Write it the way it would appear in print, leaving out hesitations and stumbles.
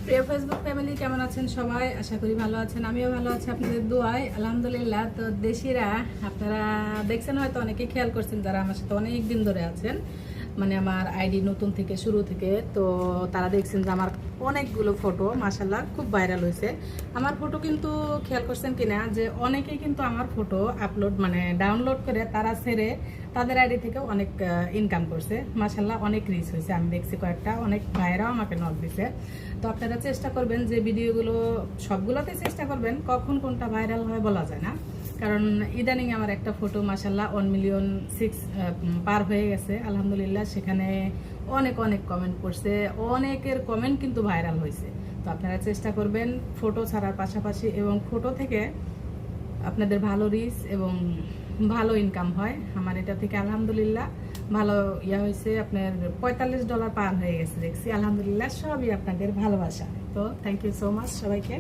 প্রিয় Facebook family, কেমন আছেন সবাই? আশা করি ভালো আছেন, আমিও ভালো আছি আপনাদের দোয়ায়, আলহামদুলিল্লাহ। তো দেশিরা, আপনারা দেখছেন হয়তো, অনেকে খেয়াল করছেন যারা আমার সাথে অনেক দিন ধরে আছেন, মানে আমার আইডি নতুন থেকে শুরু থেকে, তো তারা দেখছেন যে আমার অনেকগুলো ফটো মাশাল্লাহ খুব ভাইরাল হয়েছে। আমার ফটো কিন্তু খেয়াল করছেন কিনা যে অনেকেই কিন্তু আমার ফটো আপলোড মানে ডাউনলোড করে তারা ছেড়ে তাদের আইডি থেকে অনেক ইনকাম করছে। মাশাল্লাহ অনেক রিচ হয়েছে, আমি দেখছি কয়েকটা, অনেক ভাইরাও আমাকে নক দিছে। তো আপনারা চেষ্টা করবেন যে ভিডিওগুলো সবগুলোতে চেষ্টা করবেন, কখন কোনটা ভাইরাল হয় বলা যায় না। কারণ ইদানিং আমার একটা ফটো মাশাল্লাহ 1,600,000 পার হয়ে গেছে আলহামদুলিল্লাহ। সেখানে অনেক অনেক কমেন্ট করছে, অনেকের কমেন্ট কিন্তু ভাইরাল হয়েছে। তো আপনারা চেষ্টা করবেন ফটো ছাড়ার পাশাপাশি, এবং ফটো থেকে আপনাদের ভালো রিচ এবং ভালো ইনকাম হয়। আমার এটা থেকে আলহামদুলিল্লাহ ভালো হয়েছে, আপনার $45 পার হয়ে গেছে দেখছি আলহামদুলিল্লাহ। সবই আপনাদের ভালোবাসা। তো থ্যাংক ইউ সো মাচ সবাইকে।